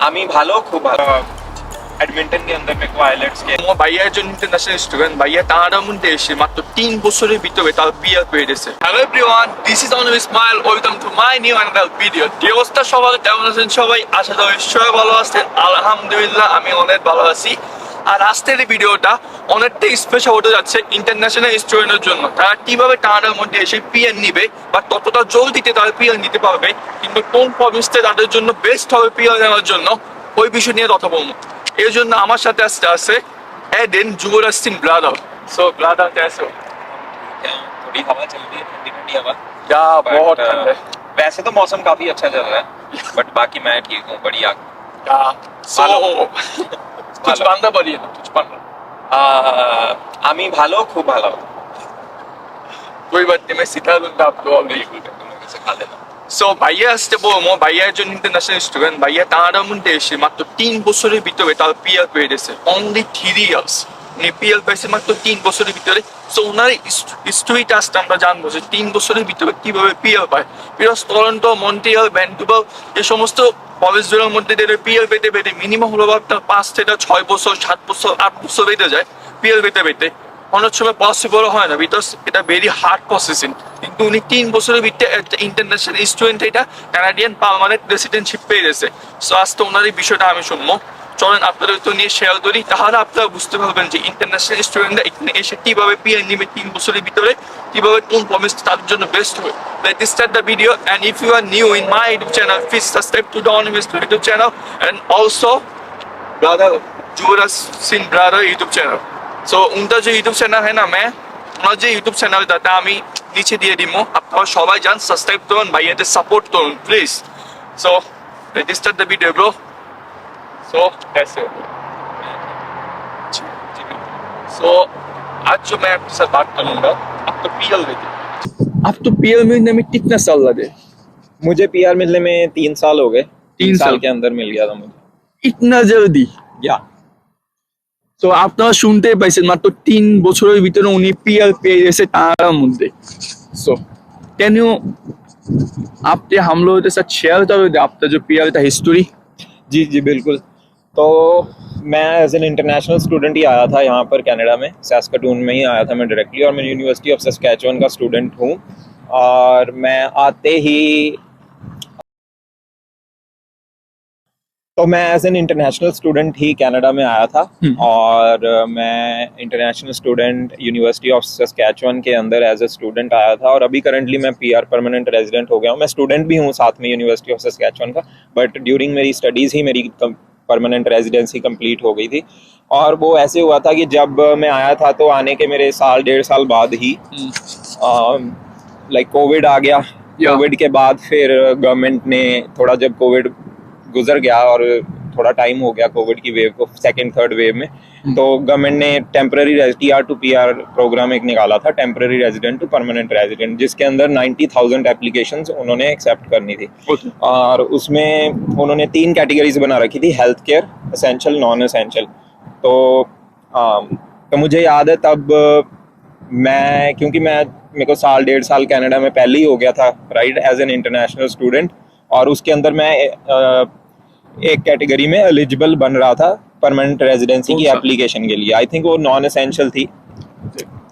আমি ভালো, খুব ভালো। ব্যাডমিন্টন के अंदर मेरे को आइलेट्स के ভাইয়া একজন ইন্টারন্যাশনাল স্টুডেন্ট। ভাইয়া তার মধ্যে এসে মাত্র 3 বছরের ভিতরে তার পিআর পেয়ে গেছে। Hello everyone, this is only smile, welcome to my new another video. কি অবস্থা সবার, কেমন আছেন সবাই? আশা করি সবাই ভালো আছেন। আলহামদুলিল্লাহ আমি অনেক ভালো আছি। আর আজকের এই ভিডিওটা অনেকটাই স্পেশাল হতে যাচ্ছে ইন্টারন্যাশনাল স্টুডেন্টের জন্য। তারা কিভাবে কানাডার মধ্যে এসে পিআর নিবে বা ততটা জলদিতে তারা পিআর নিতে পারবে, কিন্তু কোন প্রভিন্সে তাদের জন্য বেস্ট হবে পিআর নেওয়ার জন্য, ওই বিষয় নিয়ে কথা বলবো। এর জন্য আমার সাথে আসতে আছে Aiden Jugraj Singh brother. So brother कैसे हो? थोड़ी हवा चल रही है, ठंडी ठंडी हवा। या बहुत But, ठंड है। वैसे तो मौसम काफी अच्छा चल रहा है, बट बाकी मैं ठीक हूँ, बढ़िया। या सो ভালো। कुछ बांधा बोलिए ना, कुछ बांधा। আমি ভালো, খুব ভালো। कोई बात नहीं, मैं सिखा दूंगा आपको ऑलरेडी। तुम लोग सिखा देना। সো ভাইয়া আসতে বলবো, ভাইয়া একজন ইন্টারন্যাশনাল স্টুডেন্ট। ভাইয়া কানাডার মধ্যে এসে মাত্র 3 বছরের ভিতরে তার পিআর পেয়ে গেছে। অনলি 3 ইয়ার্স উনি পিআর পেয়েছে মাত্র 3 বছরের ভিতরে। সো ওনার স্টোরিটা আসতে আমরা জানবো যে 3 বছরের ভিতরে কিভাবে পিআর পায়। বিকজ টরন্টো, মন্ট্রিয়াল, ভ্যানকুভার এই সমস্ত কলেজগুলোর মধ্যে পিআর পেতে পেতে মিনিমাম হলো আপনার 5 থেকে 6 বছর, 7 বছর, 8 বছর বেঁধে যায় পিআর পেতে পেতে। অনেক সময় পসিবল হয় না, বিকজ এটা ভেরি হার্ড প্রসেসিং। কিন্তু উনি 3 বছরের ভিতরে একটা ইন্টারন্যাশনাল স্টুডেন্ট, এটা কানাডিয়ান পার্মানেন্ট রেসিডেন্টশিপ পেয়ে গেছে। সো আজকে ওনার এই বিষয়টা আমি শুনবো। চলেন আপনাদের তো নিয়ে শেয়ার করি, তাহলে আপনারা বুঝতে পারবেন যে ইন্টারন্যাশনাল স্টুডেন্টরা এখানে এসে কিভাবে পিআর নিবে 3 বছরের ভিতরে, কিভাবে কোন প্রমিস তাদের জন্য বেস্ট হবে। Let's start the video, and if you are new in my YouTube channel, please subscribe to the Anonymous YouTube channel and also brother Jugraj Singh brother YouTube channel। सो उनका जो यूट्यूब चैनल है ना, मैं ওনার যে ইউটিউব চ্যানেল দাতা আমি নিচে দিয়ে দিব, আপনারা সবাই যান, সাবস্ক্রাইব করুন, ভাইয়াদের সাপোর্ট করুন please. So let's start the video bro. So कैसे हो? सो आज जो मैं आपके साथ बात करूंगा, आप तो पीएल देते, आप तो पीएल मिलने में कितना साल लगे? मुझे पीआर मिलने में 3 साल हो गए। 3 साल साल के अंदर मिल गया था मुझे। इतना जल्दी? या তো আপনারা শুনতে পাইছেন মাত্র 3 বছরের ভিতরে উনি পিএল পেয়ে গেছে তার মধ্যে। सो कैन यू आपने हम लोगों के साथ शेयर करोगे आपका जो पीएल का हिस्ट्री? जी जी बिल्कुल। तो मैं एज एन इंटरनेशनल स्टूडेंट ही आया था यहाँ पर कनाडा में, सैस्काटून में ही आया था मैं डायरेक्टली, और मैं यूनिवर्सिटी ऑफ सस्कैचुअन का स्टूडेंट हूँ। और मैं आते ही तो मैं एज एन इंटरनेशनल स्टूडेंट ही कनाडा में आया था। और मैं international student university of Saskatchewan के अंदर एज ए स्टूडेंट आया था, और अभी करंटली मैं पीआर परमानेंट रेजिडेंट हो गया हूँ। मैं स्टूडेंट भी हूँ साथ में यूनिवर्सिटी ऑफ सस्कैचुअन का, बट ड्यूरिंग मेरी स्टडीज़ ही मेरी परमानेंट रेजिडेंसी कंप्लीट हो गई थी। और वो ऐसे हुआ था कि जब मैं आया था तो आने के मेरे 1.5 साल बाद ही लाइक कोविड आ गया। कोविड के बाद फिर गवर्नमेंट ने थोड़ा, जब कोविड गुजर गया और थोड़ा टाइम हो गया कोविड की वेव को, सेकंड थर्ड वेव में, तो गवर्नमेंट ने temporary TR to PR program एक निकाला था, temporary resident to permanent resident, जिसके अंदर 90,000 एप्लीकेशंस उन्होंने एक्सेप्ट करनी थी। और उसमें उन्होंने 3 कैटेगरीज बना रखी थी, health care, essential, non essential. तो मुझे याद है तब क्योंकि मेरे को 1.5 साल कनाडा में पहले ही हो गया था, right, as an international student. और उसके अंदर मैं एक कैटेगरी में एलिजिबल बन रहा था परमानेंट रेजिडेंसी की एप्लीकेशन के लिए। आई थिंक वो नॉन एसेंशियल थी।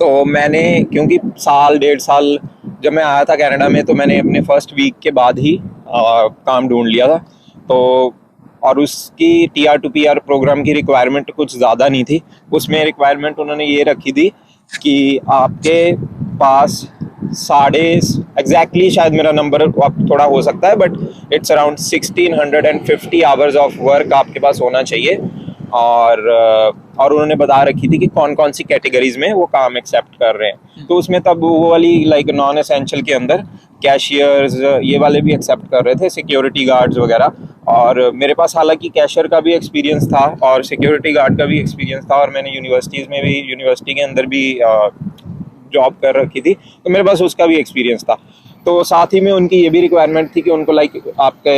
तो मैंने, क्योंकि 1.5 साल जब मैं आया था कनाडा में, तो मैंने अपने फर्स्ट वीक के बाद ही काम ढूंढ लिया था। तो और उसकी टीआर टू पीआर प्रोग्राम की रिक्वायरमेंट कुछ ज़्यादा नहीं थी। उसमें रिक्वायरमेंट उन्होंने ये रखी थी कि आपके पास एग्जैक्टली शायद मेरा नंबर अब थोड़ा हो सकता है, but it's around 1650 hours of work आपके पास होना चाहिए। और उन्होंने बता रखी थी कि कौन कौन सी कैटेगरीज में वो काम एक्सेप्ट कर रहे हैं। तो उसमें तब वो वाली लाइक नॉन एसेंशियल के अंदर कैशियर्स ये वाले भी एक्सेप्ट कर रहे थे, सिक्योरिटी गार्ड्स वगैरह। और मेरे पास हालांकि कैशियर का भी एक्सपीरियंस था और सिक्योरिटी गार्ड का भी एक्सपीरियंस था, और मैंने यूनिवर्सिटीज़ में भी, यूनिवर्सिटी के अंदर भी जॉब कर रखी थी, तो मेरे पास उसका भी एक्सपीरियंस था। तो साथ ही में उनकी ये भी रिक्वायरमेंट थी कि उनको लाइक आपके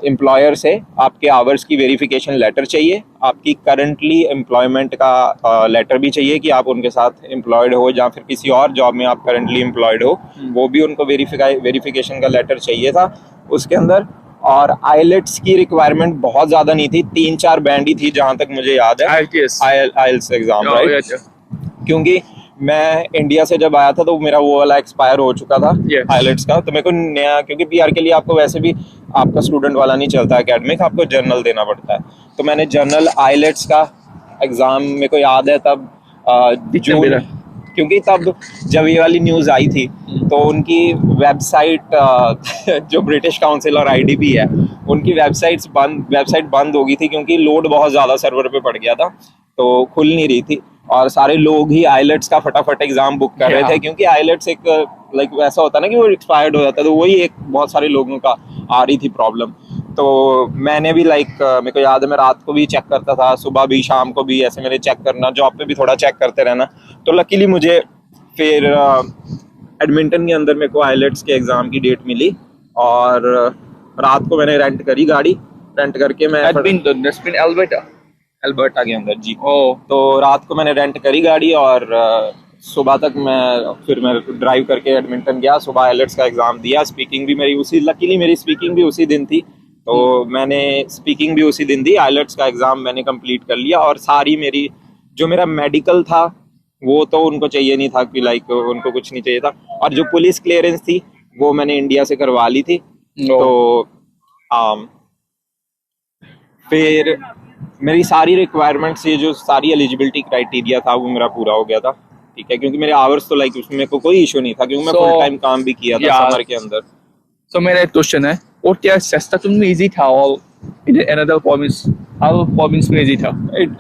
एम्प्लॉयर से आपके आवर्स की वेरिफिकेशन लेटर चाहिए, आपकी करंटली एम्प्लॉयमेंट का लेटर भी चाहिए कि आप उनके साथ एम्प्लॉयड हो या फिर किसी और जॉब में आप करंटली एम्प्लॉयड हो, वो भी उनको वेरिफिकेशन का लेटर चाहिए था उसके अंदर। और आइलेट्स की रिक्वायरमेंट बहुत ज़्यादा नहीं थी, 3-4 बैंड ही थी जहाँ तक मुझे याद है, IELTS आइल्स एग्ज़ाम, Oh, राइट? yeah, क्योंकि मैं इंडिया से जब आया था तो मेरा वो वाला एक्सपायर हो चुका था Yes. आइलेट्स का, तो मेरे को नया, क्योंकि पीआर के लिए आपको वैसे भी आपका स्टूडेंट वाला नहीं चलता एकेडमिक, आपको जर्नल देना पड़ता है, तो मैंने जर्नल आइलेट्स का एग्ज़ाम, मेरे को याद है तब जून, क्योंकि तब जब ये वाली न्यूज़ आई थी तो उनकी वेबसाइट जो ब्रिटिश काउंसिल और आईडीपी है, उनकी वेबसाइट बंद हो गई थी क्योंकि लोड बहुत ज़्यादा सर्वर पे पड़ गया था, तो खुल नहीं रही थी, और सारे लोग ही आइलेट्स का फटाफट एग्जाम बुक कर रहे थे, क्योंकि आइलेट्स एक लाइक वैसा होता है ना कि वो एक्सपायर्ड हो जाता है, तो वही एक बहुत सारे लोगों का आ रही थी प्रॉब्लम। तो मैंने भी लाइक मेरे को याद है मैं रात को भी चेक करता था, सुबह भी, शाम को भी, ऐसे मैंने चेक करना, जॉब पे भी थोड़ा चेक करते रहना। तो लकीली मुझे फिर एडमिंटन के अंदर मेरे को आइलेट्स के एग्ज़ाम की डेट मिली, और रात को मैंने रेंट करी गाड़ी, रेंट करके मैं अल्बर्टा के अंदर जी। तो रात को मैंने रेंट करी गाड़ी, और सुबह तक मैं ड्राइव करके एडमिंटन गया, सुबह आइलेट्स का एग्ज़ाम दिया, स्पीकिंग भी मेरी लकीली मेरी स्पीकिंग भी उसी दिन थी, तो मैंने स्पीकिंग भी उसी दिन दी, आइलेट्स का एग्ज़ाम मैंने कंप्लीट कर लिया, और सारी मेरी जो मेरा मेडिकल था वो तो उनको चाहिए नहीं था कि लाइक उनको कुछ नहीं चाहिए था, और जो पुलिस क्लियरेंस थी वो मैंने इंडिया से करवा ली थी। तो फिर मेरी सारी रिक्वायरमेंट्स, ये जो सारी एलिजिबिलिटी क्राइटेरिया था वो मेरा पूरा हो गया था, ठीक है, क्योंकि मेरे आवर्स तो लाइक उसमें मेरे को कोई इशू नहीं था, क्योंकि मैं फुल टाइम काम भी किया था समर के अंदर। So मेरा एक क्वेश्चन है, OTR सेस्टा तुम में इजी था और another province, हर province में इजी था?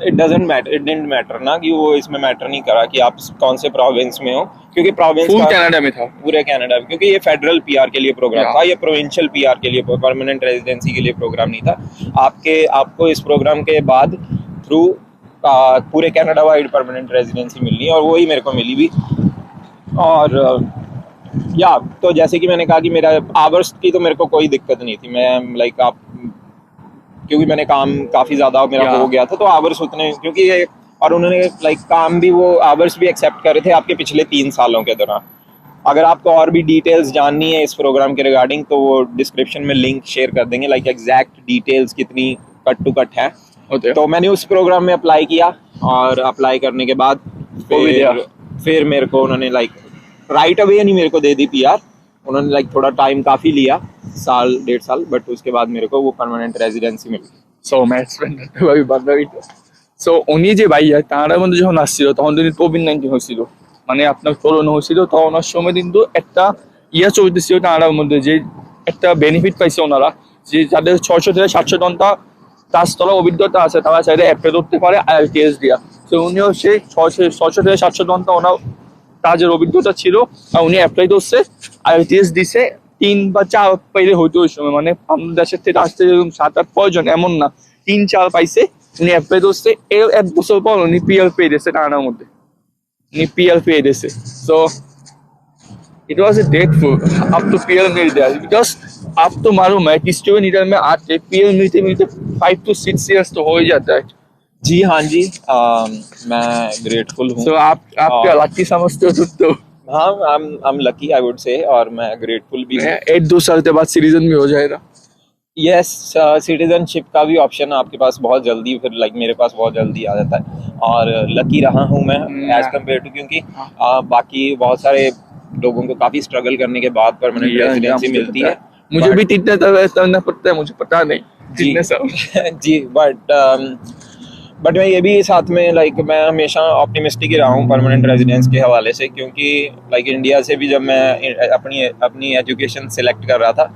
It doesn't matter, it didn't matter ना, कि वो इसमें मैटर नहीं करा कि आप कौन से प्रोविंस में हो, क्योंकि प्रोविंस फुल कनाडा में था, पूरे कनाडा में, क्योंकि ये फेडरल पीआर के लिए प्रोग्राम था, ये प्रोविंशियल पीआर के लिए, परमानेंट रेजिडेंसी के लिए प्रोग्राम नहीं था। आपको इस प्रोग्राम के बाद थ्रू पूरे कनाडा वाइड परमानेंट रेजिडेंसी मिलनी है, और वही मेरे को मिली भी। और या तो जैसे कि मैंने कहा कि मेरा आवर्स की तो मेरे को कोई दिक्कत नहीं थी, मैं लाइक क्योंकि मैंने काम काफ़ी ज़्यादा मेरा हो गया था, तो आवर्स उतने, क्योंकि ये, और उन्होंने लाइक काम भी, वो आवर्स भी एक्सेप्ट कर रहे थे आपके पिछले 3 सालों के दौरान। अगर आपको और भी डिटेल्स जाननी है इस प्रोग्राम के रिगार्डिंग, तो वो डिस्क्रिप्शन में लिंक शेयर कर देंगे, लाइक एग्जैक्ट डिटेल्स कितनी कट टू कट है। तो मैंने उस प्रोग्राम में अप्लाई किया, और अप्लाई करने के बाद फिर मेरे को उन्होंने लाइक राइट अवे नहीं मेरे को दे दी पीआर, उन्होंने लाइक थोड़ा टाइम काफ़ी लिया, 1.5 साल, बट उसके बाद मेरे को वो परमानेंट रेजिडेंसी मिल गई। सो मैं ভাবে বান্ধবীটা, সো উনি যে ভাইয়া তারা মধ্যে যখন আসছিল তখন যদি কোভিড-19 হয়েছিল, মানে আপনার করোনা হয়েছিল, তো ওনার সময় কিন্তু একটা ইয়া চলতেছিল তারার মধ্যে, যে একটা বেনিফিট পাইছে ওনারা, যে যাদের 600 থেকে 700 ঘন্টা কাজতলা অভিজ্ঞতা আছে তারা চাইলে অ্যাপ্লাই করতে পারে আইএলটিএস দিয়া। তো উনিও সেই 600 থেকে 700 ঘন্টা ওনার কাজের অভিজ্ঞতা ছিল, আর উনি অ্যাপ্লাই করছে, আইএলটিএস দিছে, 3 বা 4 পাইলে হইতো ওই সময়, মানে আমাদের দেশের থেকে আসতে যেরকম 7-8 প্রয়োজন এমন না, 3-4 পাইছে, উনি অ্যাপ্লাই করছে, এর 1 বছর পর উনি পিএল পেয়ে দিয়েছে টানার মধ্যে, উনি পিএল পেয়ে দিয়েছে। So it was a grateful up to PL मिल गया, because आप तो मालूम है कि स्टूडेंट लीडर में आते PL मिलते 5 to 6 years तो हो ही जाता है। जी हाँ जी, मैं ग्रेटफुल हूँ। So आप क्या लकी समझते हो तो? हाँ, I'm lucky I would say, और मैं ग्रेटफुल भी हूँ। 1-2 साल के बाद सिटीजन भी हो जाएगा। यस, सिटीजनशिप का भी ऑप्शन आपके पास बहुत जल्दी, फिर लाइक मेरे पास बहुत जल्दी आ जाता है, और लकी रहा हूँ मैं एज कम्पेयर टू, क्योंकि बाकी बहुत सारे लोगों को काफ़ी स्ट्रगल करने के बाद परमानेंट रेजिडेंसी मिलती है। मुझे भी कितने करना पड़ता है, मुझे पता नहीं कितने साल जी, बट मैं ये भी साथ में लाइक मैं हमेशा ऑप्टिमिस्टिक ही रहा हूँ परमानेंट रेजिडेंस के हवाले से, क्योंकि लाइक इंडिया से भी जब मैं अपनी एजुकेशन सेलेक्ट कर रहा था,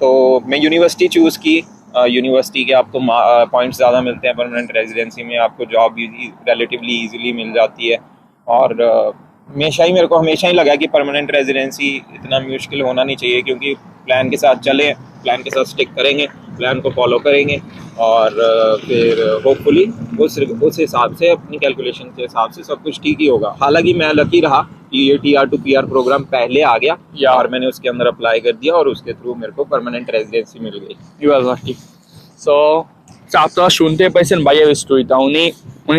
तो मैं यूनिवर्सिटी चूज़ की, यूनिवर्सिटी के आपको पॉइंट्स ज़्यादा मिलते हैं परमानेंट रेजिडेंसी में, आपको जॉब रिलेटिवली ईजिली मिल जाती है, और मेरे को हमेशा ही लगा कि परमानेंट रेजिडेंसी इतना मुश्किल होना नहीं चाहिए, क्योंकि प्लान के साथ चलें, प्लान के साथ स्टिक करेंगे, प्लान को फॉलो करेंगे, और फिर होपफुली उस हिसाब से, अपनी कैलकुलेशन के हिसाब से सब कुछ ठीक ही होगा। हालांकि मैं लकी रहा कि ये TR to PR प्रोग्राम पहले आ गया, और मैंने उसके अंदर अप्लाई कर दिया, और उसके थ्रू मेरे को परमानेंट रेजिडेंसी मिल गई। You are lucky. So আপনারা শুনতে পাইছেন ভাইয়ের স্টোরিটা, উনি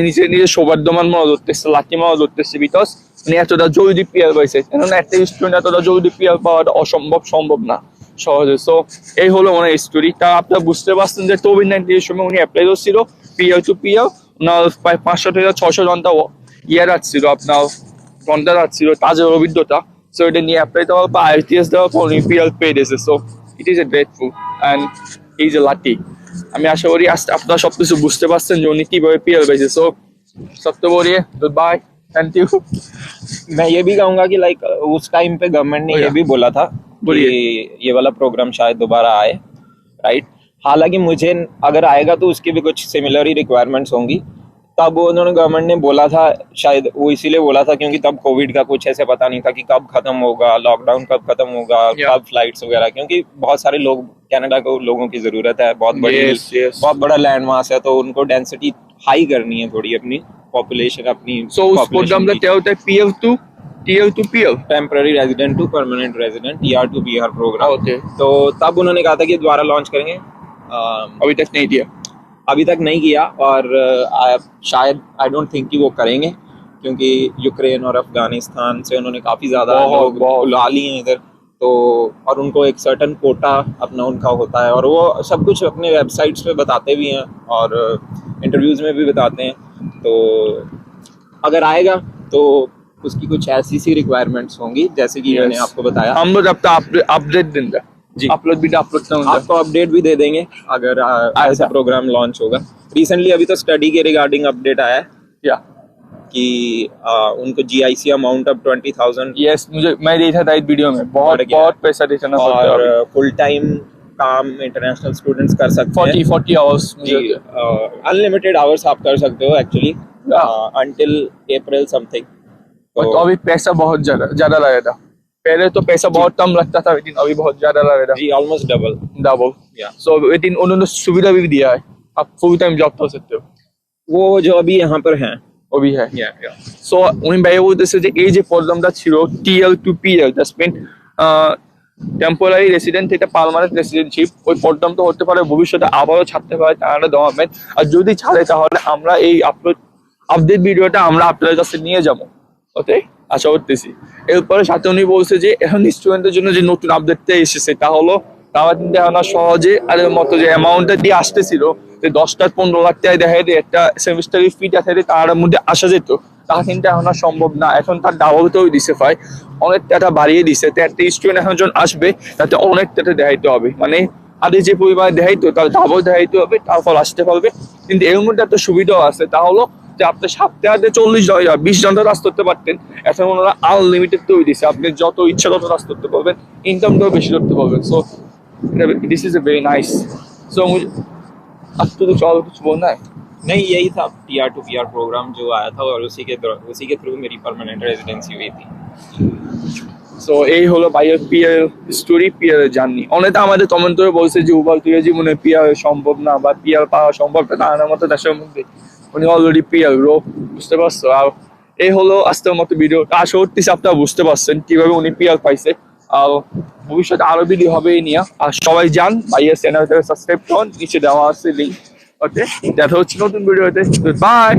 নিজে সৌভাগ্যবান মনে ধরতেছে, লাকি মনে ধরতেছে, বিকজ উনি এতটা জলদি পিয়ার পাইছে, কেননা একটা স্টুডেন্ট এতটা জলদি পিয়ার পাওয়াটা সম্ভব না। সহজে। সো এই হলো ওনার স্টোরি। তা আপনারা বুঝতে পারছেন যে কোভিড-19 এর সময় উনি অ্যাপ্লাই করছিল পিএল টু পিএল, ওনার প্রায় 500 থেকে 600 ঘন্টা ইয়ে রাখছিল, আপনার ঘন্টা রাখছিল কাজের অভিজ্ঞতা। সো এটা নিয়ে অ্যাপ্লাই দেওয়ার পর আইটিএস দেওয়ার পর উনি পিএল পেয়ে দিয়েছে। So it is a grateful and he is a lucky. আমি আশা করি আপনারা সবকিছু বুঝতে পারছেন যে উনি কিভাবে পিএল পেয়েছে। সো सबसे बोलिए गुड बाय, थैंक यू। मैं ये भी कहूंगा कि लाइक उस टाइम पे गवर्नमेंट ने ये भी बोला था कि ये वाला प्रोग्राम शायद दोबारा आए, राइट। हालांकि मुझे अगर आएगा तो उसकी भी कुछ सिमिलर ही रिक्वायरमेंट्स होंगी। तब उन्होंने गवर्नमेंट ने बोला था, शायद वो इसीलिए बोला था क्योंकि तब कोविड का कुछ ऐसे पता नहीं था कि कब खत्म होगा, लॉकडाउन कब खत्म होगा, कब फ्लाइट्स वगैरह, क्योंकि बहुत सारे लोग कनाडा को लोगों की जरूरत है, बहुत बड़ी बहुत बड़ा लैंड मास है, तो उनको डेंसिटी हाई करनी है थोड़ी अपनी पॉपुलेशन अपनी। सो उस प्रोग्राम का क्या होता है? PL to PL, temporary resident to permanent resident, TR to PR program. Okay. तो तब उन्होंने कहा था कि दोबारा लॉन्च करेंगे, अभी तक नहीं दिया, अभी तक नहीं किया, और शायद आई डोंट थिंक कि वो करेंगे, क्योंकि यूक्रेन और अफगानिस्तान से उन्होंने काफी ज्यादा लोग बुला लिए हैं इधर, तो और उनको एक सर्टन कोटा अपना उनका होता है, और वो सब कुछ अपने वेबसाइट्स पे बताते भी हैं और इंटरव्यूज में भी बताते हैं। तो अगर आएगा तो उसकी कुछ ऐसी सी रिक्वायरमेंट्स होंगी जैसे कि मैंने आपको बताया। हम लोग अब अपडेट देंगे जी, अपलोड आपको अपडेट भी दे देंगे अगर ऐसा प्रोग्राम लॉन्च होगा। रिसेंटली अभी तो स्टडी के रिगार्डिंग अपडेट आया है क्या कि उनको जीआईसी अमाउंट अब 20,000। यस, मैं देखा था इस वीडियो में, बहुत पैसा देना पड़ता है, और फुल टाइम काम इंटरनेशनल स्टूडेंट्स कर सकते हैं, 40 आवर्स जी, अनलिमिटेड आवर्स आप कर सकते हो एक्चुअली अंटिल अप्रैल समथिंग। तो अभी पैसा बहुत ज्यादा लगेगा, पहले तो पैसा बहुत कम लगता था, लेकिन अभी बहुत ज्यादा लगेगा जी, ऑलमोस्ट डबल। सो लेकिन उन्होंने सुविधा भी दिया है, आप फुल टाइम जॉब कर सकते हो, वो जो अभी यहाँ पर हैं वो भी है। সো উনি ভাই বলতেছে যে এই যে প্রবলেমটা ছিল TL to PL, that's mean temporary resident থেকে পার্মানেন্ট রেসিডেন্টশিপ, ওই প্রবলেমটা হতে পারে ভবিষ্যতে আবারও ছাড়তে পারে কানাডা গভর্নমেন্ট। আর যদি ছাড়ে তাহলে আমরা এই আপডেট ভিডিওটা আমরা আপনাদের কাছে নিয়ে যাবো, ওকে, আশা করতেছি। এরপরে সাথে উনি বলছে যে এখন স্টুডেন্টের জন্য যে নতুন আপডেটটা এসেছে তা হলো তারা কিন্তু এখন সহজে আগের মতো যে অ্যামাউন্টটা দিয়ে আসতেছিল যে 10-15 লাখ টাকা দেখা যায় একটা সেমিস্টারের ফিটা থেকে তার মধ্যে আসা যেত, তা কিন্তু এখন আর সম্ভব না। এখন তার ডাবলটাও দিছে, ভাই অনেক টাকা বাড়িয়ে দিছে। তো একটা স্টুডেন্ট এখন যখন আসবে তাতে অনেক টাকা দেখাইতে হবে, মানে আগে যে পরিমাণে দেখাইতো তার ডাবল দেখাইতে হবে, তারপর আসতে পারবে। কিন্তু এর মধ্যে একটা সুবিধাও আছে, তা হলো যে আপনি সপ্তাহে 20 ঘন্টা কাজ করতে পারতেন, এখন ওনারা আনলিমিটেড তৈরি দিচ্ছে, আপনি যত ইচ্ছা তত কাজ করতে পারবেন, ইনকামটাও বেশি করতে পারবেন। So this is a very nice. So मुझे अब तो कुछ बोलना है? नहीं, यही था टीआर टू पीआर प्रोग्राम जो आया था, और उसी के थ्रू मेरी परमानेंट रेजिडेंसी हुई थी। সো এই হলো ভাইয়ের পিআর স্টোরি, পিআর জার্নি। অনেকে আমাদের কমেন্ট করে বলছে যে উবার তুই জীবনে পিআর সম্ভব না বা পিআর পাওয়া সম্ভব না, আমার মতো দেশের মধ্যে উনি অলরেডি পিআর রো, বুঝতে পারছো। আর এই হলো আজকের মতো ভিডিও, আশা করতেছি আপনারা বুঝতে পারছেন কিভাবে উনি পিআর পাইছে। আর ভবিষ্যতে আরো ভিডিও হবে এই নিয়ে। আর সবাই যান ভাইয়ের চ্যানেলটাকে সাবস্ক্রাইব করুন, নিচে দেওয়া আছে লিঙ্ক। ওকে, দেখা হচ্ছে নতুন ভিডিওতে, বাই।